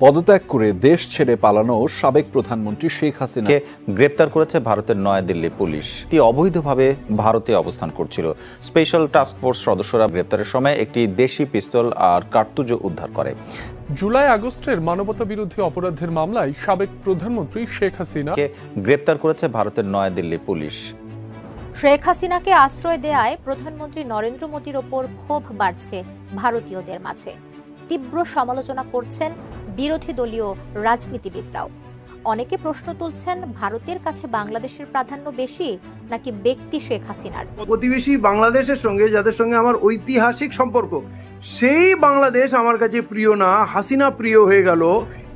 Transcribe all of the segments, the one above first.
পদত্যাগ করে দেশ ছেড়ে পালানো সাবেক প্রধানমন্ত্রী শেখ হাসিনাকে গ্রেপ্তার করেছে ভারতের নয়াদিল্লি পুলিশ। তিনি অবৈধভাবে ভারতে অবস্থান করছিল। স্পেশাল টাস্ক ফোর্স সদস্যরা গ্রেপ্তারের সময় একটি দেশি পিস্তল আর কার্তুজও উদ্ধার করে। জুলাই আগস্টের মানবতা বিরোধী অপরাধের মামলায় সাবেক প্রধানমন্ত্রী শেখ হাসিনাকে গ্রেপ্তার করেছে ভারতের নয়াদিল্লি পুলিশ। শেখ হাসিনাকে আশ্রয় দেয়ায় প্রধানমন্ত্রী নরেন্দ্র মোদীর ওপর ক্ষোভ বাড়ছে ভারতীয়দের মাঝে। তীব্র সমালোচনা করছেন বিরোধী দলীয় রাজনীতিবিদরাও। অনেকে প্রশ্ন তুলছেন, ভারতের কাছে বাংলাদেশের প্রাধান্য বেশি নাকি ব্যক্তি শেখ হাসিনার? প্রতিবেশী বাংলাদেশের সঙ্গে, যাদের সঙ্গে আমার ঐতিহাসিক সম্পর্ক, সেই বাংলাদেশ আমার কাছে প্রিয় না, হাসিনা প্রিয় হয়ে গেল,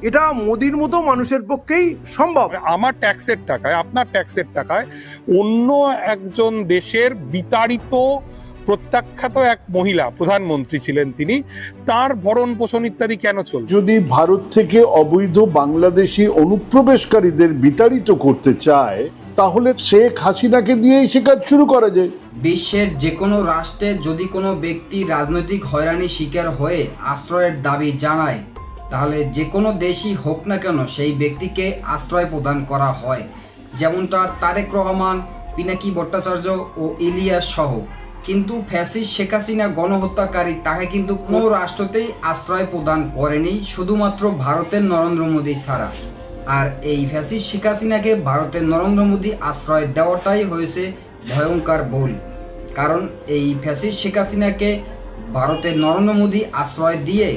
এটা মোদির মতো মানুষের পক্ষেই সম্ভব। আমার ট্যাক্সের টাকায়, আপনার ট্যাক্সের টাকায় অন্য একজন দেশের বিতাড়িত প্রত্যাখ্যাত এক মহিলা প্রধানমন্ত্রী ছিলেন, তিনি, তার ভরণ পোষণ ইত্যাদি কেন চলবে? যদি ভারত থেকে অবৈধ বাংলাদেশি অনুপ্রবেশকারীদের বিতাড়িত করতে চায়, তাহলে শেখ হাসিনাকে দিয়েই সে কাজ শুরু করা যায়। বিশ্বের যে কোনো রাষ্ট্রে যদি কোনো ব্যক্তি রাজনৈতিক হয়রানির শিকার হয়ে আশ্রয়ের দাবি জানায়, তাহলে যে কোনো দেশই হোক না কেন সেই ব্যক্তিকে আশ্রয় প্রদান করা হয়। যেমনটা তারেক রহমান, পিনাকি ভট্টাচার্য ও ইলিয়াস সহ। কিন্তু ফ্যাসিস্ট শেখ হাসিনা গণহত্যাকারী, তাকে কিন্তু কোনো রাষ্ট্রতেই আশ্রয় প্রদান করেনি, শুধুমাত্র ভারতের নরেন্দ্র মোদী ছাড়া। আর এই ফ্যাসিস্ট শেখ হাসিনাকে ভারতের নরেন্দ্র মোদী আশ্রয় দেওয়াটাই হয়েছে ভয়ঙ্কর ভুল। কারণ এই ফ্যাসিস্ট শেখ হাসিনাকে ভারতের নরেন্দ্র মোদী আশ্রয় দিয়ে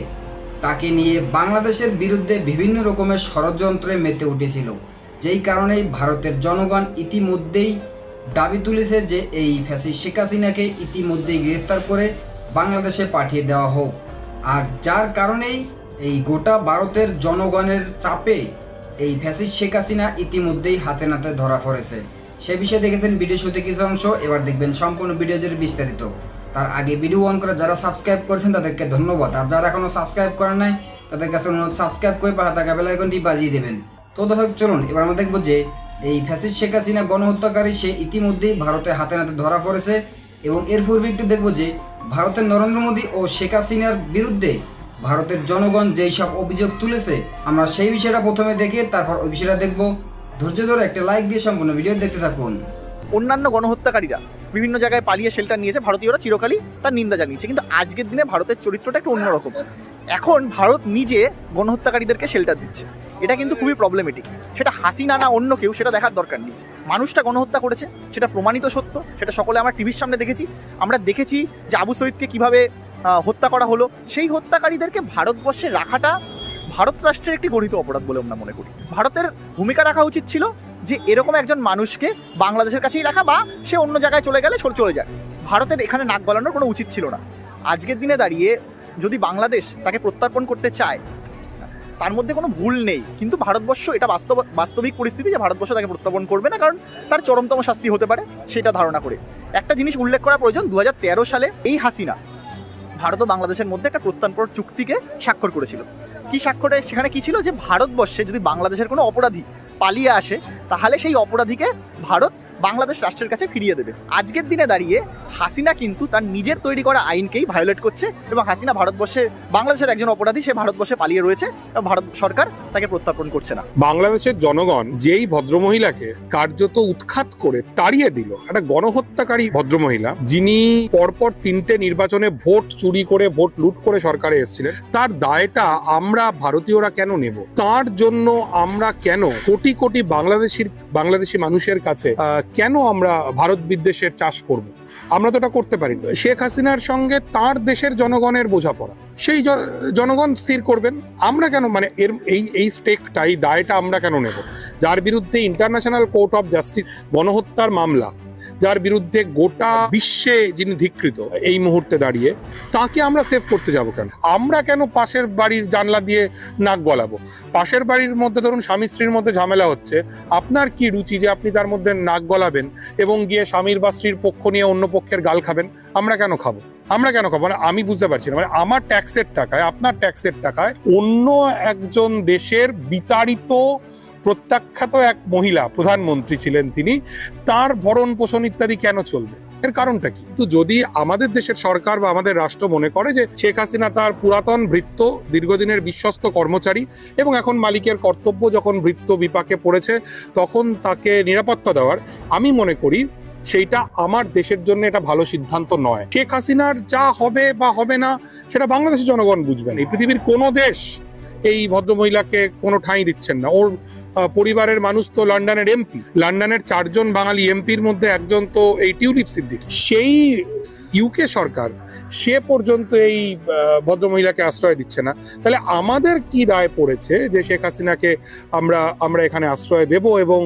তাকে নিয়ে বাংলাদেশের বিরুদ্ধে বিভিন্ন রকমের ষড়যন্ত্রে মেতে উঠেছিল। যেই কারণেই ভারতের জনগণ ইতিমধ্যেই দাবি তুলেছে যে এই ফ্যাসিস্ট শেখ হাসিনাকে ইতিমধ্যেই গ্রেফতার করে বাংলাদেশে পাঠিয়ে দেওয়া হোক। আর যার কারণেই এই গোটা ভারতের জনগণের চাপে এই ফ্যাসিস্ট শেখ হাসিনা ইতিমধ্যেই হাতে নাতে ধরা পড়েছে। সে বিষয়ে দেখেছেন ভিডিও শুরুতে কিছু অংশ, এবার দেখবেন সম্পূর্ণ ভিডিও জুড়ে বিস্তারিত। তার আগে ভিডিও অন করে যারা সাবস্ক্রাইব করেছেন তাদেরকে ধন্যবাদ, আর যারা এখনও সাবস্ক্রাইব করেন নাই তাদের কাছে অনুরোধ সাবস্ক্রাইব করে পাশে থাকা বেল আইকনটি বাজিয়ে দেবেন। তো দর্শক চলুন এবার আমরা দেখব যে এই ফ্যাসিস্ট শেখ হাসিনা গণহত্যাকারী সে ইতিমধ্যেই ভারতের হাতে নাতে ধরা পড়েছে। এবং এর পূর্বে একটু দেখব যে ভারতের নরেন্দ্র মোদী ও শেখ হাসিনার বিরুদ্ধে ভারতের জনগণ যেই সব অভিযোগ তুলেছে, আমরা সেই বিষয়টা প্রথমে দেখে তারপর ওই বিষয়টা দেখব। ধৈর্য ধরে একটা লাইক দিয়ে সম্পূর্ণ ভিডিও দেখতে থাকুন। অন্যান্য গণহত্যাকারীরা বিভিন্ন জায়গায় পালিয়ে শেল্টার নিয়েছে, ভারতীয়রা চিরকালই তার নিন্দা জানিয়েছে। কিন্তু আজকের দিনে ভারতের চরিত্রটা একটু অন্যরকম। এখন ভারত নিজে গণহত্যাকারীদেরকে শেল্টার দিচ্ছে, এটা কিন্তু খুবই প্রবলেমেটিক। সেটা হাসিনা না অন্য কেউ, সেটা দেখার দরকার নেই। মানুষটা গণহত্যা করেছে, সেটা প্রমাণিত সত্য, সেটা সকলে আমার টিভির সামনে দেখেছি। আমরা দেখেছি যে আবু সঈদকে কীভাবে হত্যা করা হলো। সেই হত্যাকারীদেরকে ভারতবর্ষে রাখাটা ভারত রাষ্ট্রের একটি গঠিত অপরাধ বলে আমরা মনে করি। ভারতের ভূমিকা রাখা উচিত ছিল যে এরকম একজন মানুষকে বাংলাদেশের কাছেই রাখা, বা সে অন্য জায়গায় চলে গেলে চলে যায়। ভারতের এখানে নাক গলানোর কোনো উচিত ছিল না। আজকের দিনে দাঁড়িয়ে যদি বাংলাদেশ তাকে প্রত্যর্পণ করতে চায়, তার মধ্যে কোনো ভুল নেই। কিন্তু ভারতবর্ষ, এটা বাস্তবিক পরিস্থিতি যে ভারতবর্ষ তাকে প্রত্যর্পণ করবে না, কারণ তার চরমতম শাস্তি হতে পারে, সেটা ধারণা করে। একটা জিনিস উল্লেখ করা প্রয়োজন, 2013 সালে এই হাসিনা ভারত ও বাংলাদেশের মধ্যে একটা প্রত্যর্পণ চুক্তিকে স্বাক্ষর করেছিল। কি স্বাক্ষরে সেখানে কি ছিল, যে ভারতবর্ষে যদি বাংলাদেশের কোনো অপরাধী পালিয়ে আসে, তাহলে সেই অপরাধীকে ভারত বাংলাদেশ রাষ্ট্রের কাছে ফিরিয়ে দেবে। আজকের দিনে দাঁড়িয়ে হাসিনা কিন্তু তার নিজের তৈরি করা আইনকেই ভায়োলেট করছে, এবং হাসিনা ভারতবর্ষে বাংলাদেশের একজন অপরাধী, সে ভারতবর্ষে পালিয়ে রয়েছে এবং ভারত সরকার তাকে প্রত্যর্পণ করছে না। বাংলাদেশের জনগণ যেই ভদ্রমহিলাকে কার্যত উৎখাত করে তাড়িয়ে দিল, একটা গণহত্যাকারী ভদ্রমহিলা, যিনি পরপর 3টে নির্বাচনে ভোট চুরি করে, ভোট লুট করে সরকারে এসেছিলেন, তার দায়টা আমরা ভারতীয়রা কেন নেব? তার জন্য আমরা কেন কোটি কোটি বাংলাদেশি মানুষের কাছে কেন আমরা ভারত বিদ্বেষের চাষ করব? আমরা তো এটা করতে পারি না। শেখ হাসিনার সঙ্গে তার দেশের জনগণের বোঝাপড়া, সেই জনগণ স্থির করবেন। আমরা কেন, মানে এই স্টেকটা, এই দায়টা আমরা কেন নেব? যার বিরুদ্ধে ইন্টারন্যাশনাল কোর্ট অফ জাস্টিস গণহত্যার মামলা, যার বিরুদ্ধে গোটা বিশ্বে যিনি ধিকৃত এই মুহূর্তে দাঁড়িয়ে, তাকে আমরা সেভ করতে যাব কেন? আমরা কেন পাশের বাড়ির জানলা দিয়ে নাক গলাবো? পাশের বাড়ির মধ্যে ধরুন স্বামী স্ত্রীর মধ্যে ঝামেলা হচ্ছে, আপনার কি রুচি যে আপনি তার মধ্যে নাক গলাবেন এবং গিয়ে স্বামীর বা স্ত্রীর পক্ষ নিয়ে অন্য পক্ষের গাল খাবেন? আমরা কেন খাবো? মানে আমি বুঝতে পারছি না। মানে আমার ট্যাক্সের টাকায়, আপনার ট্যাক্সের টাকায় অন্য একজন দেশের বিতাড়িত প্রত্যাখ্যাত এক মহিলা প্রধানমন্ত্রী ছিলেন, তিনি, তার ভরণ পোষণ ইত্যাদি কেন চলবে? এর কারণটা কি? তো যদি আমাদের দেশের সরকার বা আমাদের রাষ্ট্র মনে করে যে শেখ হাসিনা তার পুরাতন ভৃত্য, দীর্ঘদিনের বিশ্বস্ত কর্মচারী, এবং এখন মালিকের কর্তব্য যখন ভৃত্য বিপাকে পড়েছে তখন তাকে নিরাপত্তা দেওয়ার, আমি মনে করি সেইটা আমার দেশের জন্য এটা ভালো সিদ্ধান্ত নয়। শেখ হাসিনার যা হবে বা হবে না সেটা বাংলাদেশের জনগণ বুঝবেন। এই পৃথিবীর কোনো দেশ এই ভদ্রমহিলাকে কোনো ঠাঁই দিচ্ছেন না। ওর পরিবারের মানুষ তো লন্ডনের এমপি, লন্ডনের 4 জন বাঙালি এমপির মধ্যে একজন তো এই টিউলিপ সিদ্দিকী। সেই ইউকে সরকার সে পর্যন্ত এই ভদ্রমহিলাকে আশ্রয় দিচ্ছে না, তাহলে আমাদের কি দায় পড়েছে যে শেখ হাসিনাকে আমরা এখানে আশ্রয় দেব এবং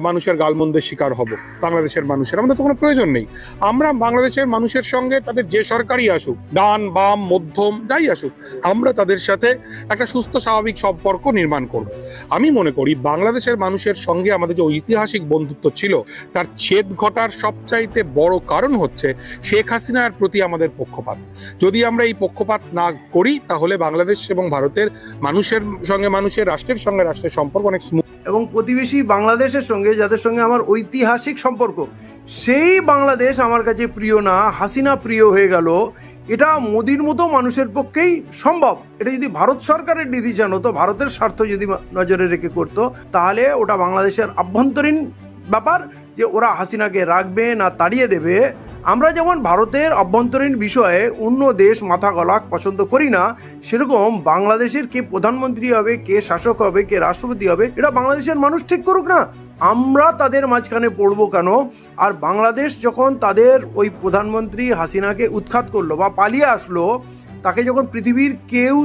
মানুষের গালমন্দের শিকার হব? বাংলাদেশের মানুষের আমাদের তো কোনো প্রয়োজন নেই। আমরা বাংলাদেশের মানুষের সঙ্গে তাদের যে সরকারই আসুক, ডান বাম মধ্যম যাই আসুক, আমরা তাদের সাথে একটা সুস্থ স্বাভাবিক সম্পর্ক নির্মাণ করব। আমি মনে করি বাংলাদেশের মানুষের সঙ্গে আমাদের যে ঐতিহাসিক বন্ধুত্ব ছিল তার ছেদ ঘটার সবচাইতে বড় কারণ হচ্ছে শেখ হাসিনার প্রতি আমাদের পক্ষপাত। যদি আমরা এই পক্ষপাত না করি তাহলে বাংলাদেশ এবং ভারতের মানুষের সঙ্গে মানুষের, রাষ্ট্রের সঙ্গে রাষ্ট্রের সম্পর্ক অনেক স্মুথ। এবং প্রতিবেশী বাংলাদেশের সঙ্গে যাদের সঙ্গে আমার ঐতিহাসিক সম্পর্ক, সেই বাংলাদেশ আমার কাছে প্রিয় না, হাসিনা প্রিয় হয়ে গেল, এটা মোদির মতো মানুষের পক্ষেই সম্ভব। এটা যদি ভারত সরকারের ডিসিশন হতো, ভারতের স্বার্থ যদি নজরে রেখে করতো, তাহলে ওটা বাংলাদেশের আভ্যন্তরীণ ব্যাপার যে ওরা হাসিনাকে রাখবে না তাড়িয়ে দেবে। আমরা যেমন ভারতের অভ্যন্তরীণ বিষয়ে অন্য দেশ মাথা গলা পছন্দ করি না, সেরকম বাংলাদেশের কে প্রধানমন্ত্রী হবে, কে শাসক হবে, কে রাষ্ট্রপতি হবে, এটা বাংলাদেশের মানুষ ঠিক করুক না, আমরা তাদের মাঝখানে পড়বো কেন? আর বাংলাদেশ যখন তাদের ওই প্রধানমন্ত্রী হাসিনাকে উৎখাত করলো বা পালিয়ে আসলো, তাকে যখন পৃথিবীর কেউ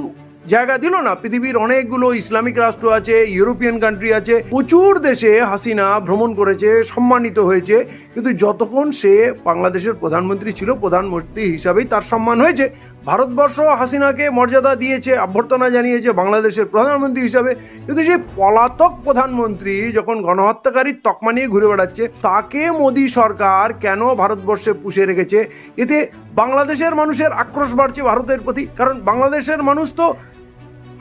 জায়গা দিল না, পৃথিবীর অনেকগুলো ইসলামিক রাষ্ট্র আছে, ইউরোপিয়ান কান্ট্রি আছে, প্রচুর দেশে হাসিনা ভ্রমণ করেছে, সম্মানিত হয়েছে, কিন্তু যতক্ষণ সে বাংলাদেশের প্রধানমন্ত্রী ছিল, প্রধানমন্ত্রী হিসাবেই তার সম্মান হয়েছে। ভারতবর্ষ হাসিনাকে মর্যাদা দিয়েছে, অভ্যর্থনা জানিয়েছে বাংলাদেশের প্রধানমন্ত্রী হিসাবে, কিন্তু সেই পলাতক প্রধানমন্ত্রী যখন গণহত্যাকারীর তকমা নিয়ে ঘুরে বেড়াচ্ছে, তাকে মোদী সরকার কেন ভারতবর্ষে পুষে রেখেছে? এতে বাংলাদেশের মানুষের আক্রোশ বাড়ছে ভারতের প্রতি, কারণ বাংলাদেশের মানুষ তো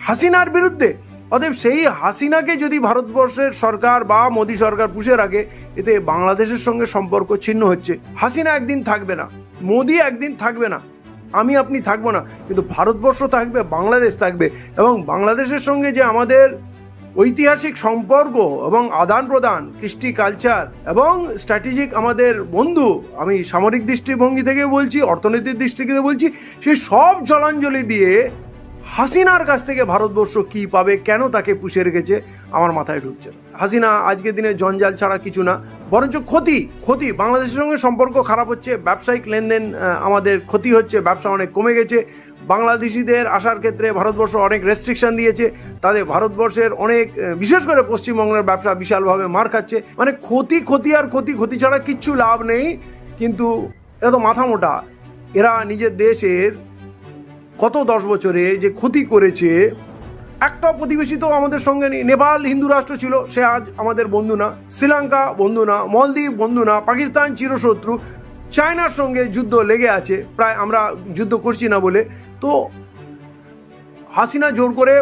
হাসিনার বিরুদ্ধে। অতএব সেই হাসিনাকে যদি ভারতবর্ষের সরকার বা মোদী সরকার পুষে রাখে, এতে বাংলাদেশের সঙ্গে সম্পর্ক ছিন্ন হচ্ছে। হাসিনা একদিন থাকবে না, মোদী একদিন থাকবে না, আমি আপনি থাকবো না, কিন্তু ভারতবর্ষ থাকবে, বাংলাদেশ থাকবে। এবং বাংলাদেশের সঙ্গে যে আমাদের ঐতিহাসিক সম্পর্ক এবং আদান প্রদান, কৃষ্টি কালচার এবং স্ট্র্যাটেজিক আমাদের বন্ধু, আমি সামরিক দৃষ্টিভঙ্গি থেকে বলছি, অর্থনীতির দৃষ্টি থেকে বলছি, সেই সব জলাঞ্জলি দিয়ে হাসিনার কাছ থেকে ভারতবর্ষ কি পাবে, কেন তাকে পুষে রেখেছে, আমার মাথায় ঢুকছে না। হাসিনা আজকের দিনে জঞ্জাল ছাড়া কিছু না, বরঞ্চ ক্ষতি। বাংলাদেশের সঙ্গে সম্পর্ক খারাপ হচ্ছে, ব্যবসায়িক লেনদেন আমাদের ক্ষতি হচ্ছে, ব্যবসা অনেক কমে গেছে, বাংলাদেশিদের আসার ক্ষেত্রে ভারতবর্ষ অনেক রেস্ট্রিকশন দিয়েছে, তাদের ভারতবর্ষের অনেক, বিশেষ করে পশ্চিমবঙ্গের ব্যবসা বিশালভাবে মার খাচ্ছে। মানে ক্ষতি ছাড়া কিচ্ছু লাভ নেই। কিন্তু এরা তো মাথা মোটা, এরা নিজের দেশের গত 10 বছরে যে ক্ষতি করেছে, একটা প্রতিবেশী তো আমাদের সঙ্গে নেই। নেপাল হিন্দু রাষ্ট্র ছিল, সে আজ আমাদের বন্ধু না, শ্রীলঙ্কা বন্ধু না, মলদ্বীপ বন্ধু না, পাকিস্তান চিরশত্রু, চায়নার সঙ্গে যুদ্ধ লেগে আছে, প্রায় আমরা যুদ্ধ করছি না বলে। তো হাসিনা জোর করে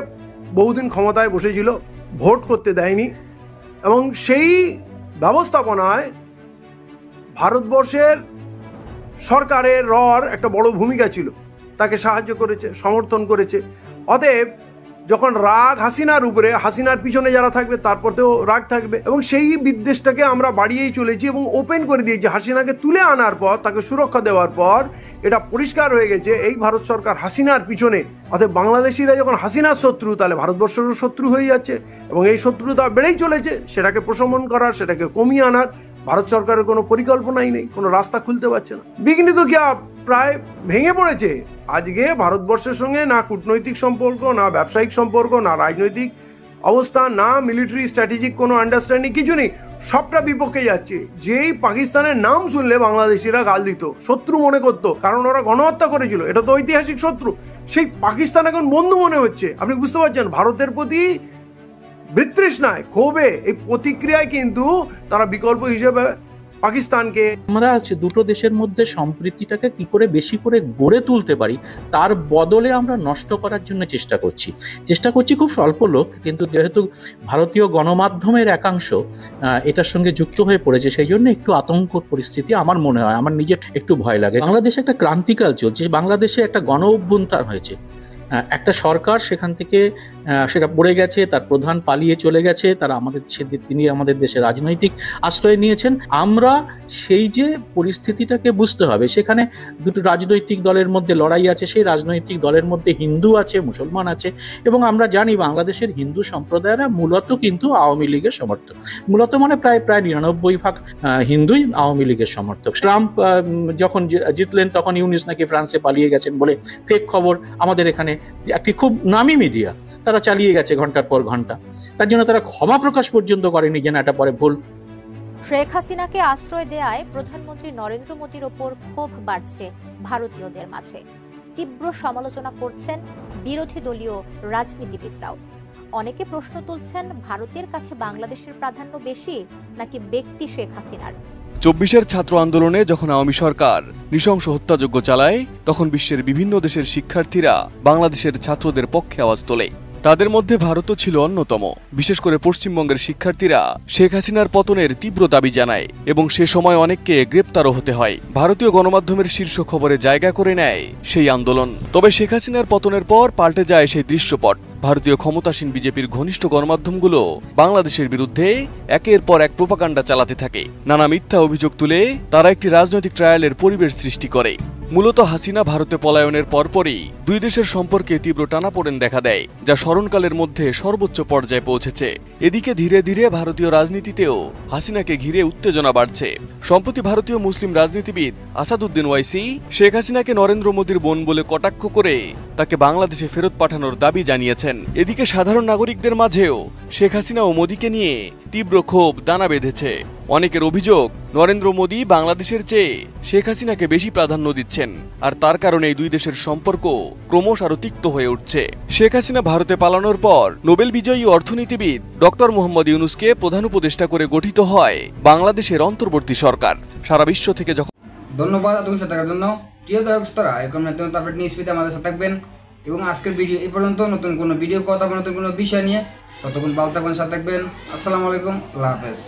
বহুদিন ক্ষমতায় বসেছিল, ভোট করতে দেয়নি, এবং সেই ব্যবস্থাপনায় ভারতবর্ষের সরকারের একটা বড় ভূমিকা ছিল, তাকে সাহায্য করেছে, সমর্থন করেছে। অতএব যখন রাগ হাসিনার উপরে, হাসিনার পিছনে যারা থাকবে তারপরেও রাগ থাকবে, এবং সেই বিদ্বেষটাকে আমরা বাড়িয়েই চলেছি এবং ওপেন করে দিয়েছি। হাসিনাকে তুলে আনার পর, তাকে সুরক্ষা দেওয়ার পর এটা পরিষ্কার হয়ে গেছে এই ভারত সরকার হাসিনার পিছনে। অতএব বাংলাদেশিরা যখন হাসিনার শত্রু, তাহলে ভারতবর্ষেরও শত্রু হয়ে যাচ্ছে, এবং এই শত্রুতা বেড়েই চলেছে। সেটাকে প্রশমন করার, সেটাকে কমিয়ে আনার ভারত সরকারের কোনো পরিকল্পনাই নেই, কোনো রাস্তা খুলতে পারছে না। বিঘ্নিত কি প্রায় ভেঙে পড়েছে। আজকে ভারতবর্ষের সঙ্গে না কূটনৈতিক সম্পর্ক, না ব্যবসায়িক সম্পর্ক, না রাজনৈতিক অবস্থা, না মিলিটারি স্ট্র্যাটেজিক কোনো আন্ডারস্ট্যান্ডিং, কিছু নেই, সবটা বিপক্ষে যাচ্ছে। যেই পাকিস্তানের নাম শুনলে বাংলাদেশিরা গাল দিত, শত্রু মনে করতো, কারণ ওরা গণহত্যা করেছিল, এটা তো ঐতিহাসিক শত্রু। সেই পাকিস্তান এখন বন্ধু মনে হচ্ছে। আপনি বুঝতে পারছেন, ভারতের প্রতি বিতৃষ্ণায়, ক্ষোভে, এই প্রতিক্রিয়ায় কিন্তু তারা বিকল্প হিসেবে পাকিস্তানকে। আমরা দুটো দেশের মধ্যে সম্প্রীতিটাকে কি করে বেশি করে গড়ে তুলতে পারি তার বদলে আমরা নষ্ট করার জন্য চেষ্টা করছি খুব স্বল্প লোক, কিন্তু যেহেতু ভারতীয় গণমাধ্যমের একাংশ এটার সঙ্গে যুক্ত হয়ে পড়েছে, সেই জন্য একটু আতঙ্কর পরিস্থিতি আমার মনে হয়, আমার নিজের একটু ভয় লাগে। বাংলাদেশে একটা ক্রান্তিকাল চলছে, বাংলাদেশে একটা গণ অভ্যুত্থান হয়েছে, একটা সরকার সেখান থেকে সেটা পড়ে গেছে, তার প্রধান পালিয়ে চলে গেছে, তিনি আমাদের দেশে রাজনৈতিক আশ্রয় নিয়েছেন। আমরা সেই যে পরিস্থিতিটাকে বুঝতে হবে, সেখানে দুটো রাজনৈতিক দলের মধ্যে লড়াই আছে, সেই রাজনৈতিক দলের মধ্যে হিন্দু আছে, মুসলমান আছে, এবং আমরা জানি বাংলাদেশের হিন্দু সম্প্রদায়েরা মূলত কিন্তু আওয়ামী লীগের সমর্থক, মূলত মানে প্রায় 99% হিন্দুই আওয়ামী লীগের সমর্থক। ট্রাম্প যখন জিতলেন তখন ইউনিস নাকি ফ্রান্সে পালিয়ে গেছেন বলে ফেক খবর আমাদের এখানে একটি খুব নামী মিডিয়া তারা চালিয়ে গেছে ঘন্টার পর ঘন্টা, তার জন্য তারা ক্ষমা প্রকাশ পর্যন্ত করেনি যে না এটা পরে ভুল। শেখ হাসিনাকে আশ্রয় দেয়ায় প্রধানমন্ত্রী নরেন্দ্র মোদীর ওপর ক্ষোভ বাড়ছে ভারতীয়দের মাঝে। তীব্র সমালোচনা করছেন বিরোধী দলীয় রাজনীতিবিদরাও। অনেকে প্রশ্ন তুলছেন, ভারতের কাছে বাংলাদেশের প্রাধান্য বেশি নাকি ব্যক্তি শেখ হাসিনার? 24-এর ছাত্র আন্দোলনে যখন আওয়ামী সরকার নৃশংস হত্যাযজ্ঞ চালায়, তখন বিশ্বের বিভিন্ন দেশের শিক্ষার্থীরা বাংলাদেশের ছাত্রদের পক্ষে আওয়াজ তোলে। তাদের মধ্যে ভারতও ছিল অন্যতম। বিশেষ করে পশ্চিমবঙ্গের শিক্ষার্থীরা শেখ হাসিনার পতনের তীব্র দাবি জানায় এবং সে সময় অনেককে গ্রেপ্তারও হতে হয়। ভারতীয় গণমাধ্যমের শীর্ষ খবরে জায়গা করে নেয় সেই আন্দোলন। তবে শেখ হাসিনার পতনের পর পাল্টে যায় সেই দৃশ্যপট। ভারতীয় ক্ষমতাসীন বিজেপির ঘনিষ্ঠ গণমাধ্যমগুলো বাংলাদেশের বিরুদ্ধে একের পর এক প্রোপাগান্ডা চালাতে থাকে। নানা মিথ্যা অভিযোগ তুলে তারা একটি রাজনৈতিক ট্রায়ালের পরিবেশ সৃষ্টি করে। মূলত হাসিনা ভারতে পলায়নের পরপরই দুই দেশের সম্পর্কে তীব্র টানাপোড়েন দেখা দেয়, যা স্মরণকালের মধ্যে সর্বোচ্চ পর্যায়ে পৌঁছেছে। এদিকে ধীরে ধীরে ভারতীয় রাজনীতিতেও হাসিনাকে ঘিরে উত্তেজনা বাড়ছে। সম্প্রতি ভারতীয় মুসলিম রাজনীতিবিদ আসাদুদ্দিন ওয়াইসি শেখ হাসিনাকে নরেন্দ্র মোদীর বোন বলে কটাক্ষ করে তাকে বাংলাদেশে ফেরত পাঠানোর দাবি জানিয়েছেন। এদিকে সাধারণ নাগরিকদের মাঝেও শেখ হাসিনা ও মোদীকে নিয়ে তীব্র ক্ষোভ দানা বেঁধেছে। অনেকের অভিযোগ, নরেন্দ্র মোদী বাংলাদেশের চেয়ে শেখ হাসিনাকে বেশি প্রাধান্য দিচ্ছেন, আর তার কারণে এই দুই দেশের সম্পর্ক ক্রমশ আরো তিক্ত হয়ে উঠছে। শেখ হাসিনা ভারতে পালানোর পর নোবেল বিজয়ী অর্থনীতিবিদ ডক্টর মোহাম্মদ ইউনুসকে প্রধান উপদেষ্টা করে গঠিত হয় বাংলাদেশের অন্তর্বর্তী সরকার। সারা বিশ্ব থেকে যখন ধন্যবাদ এতক্ষণ সাথে থাকার জন্য। প্রিয় দর্শক শ্রোতারা, এরকম নতুন আপডেট নিউজ পেতে আমাদের সাথে থাকবেন এবং আজকের ভিডিও এই পর্যন্ত। নতুন কোনো ভিডিও কথা বা নতুন কোনো বিষয় নিয়ে ততক্ষণ ভালো থাকবেন, সাথে থাকবেন। আসসালামু আলাইকুম, আল্লাহ হাফেজ।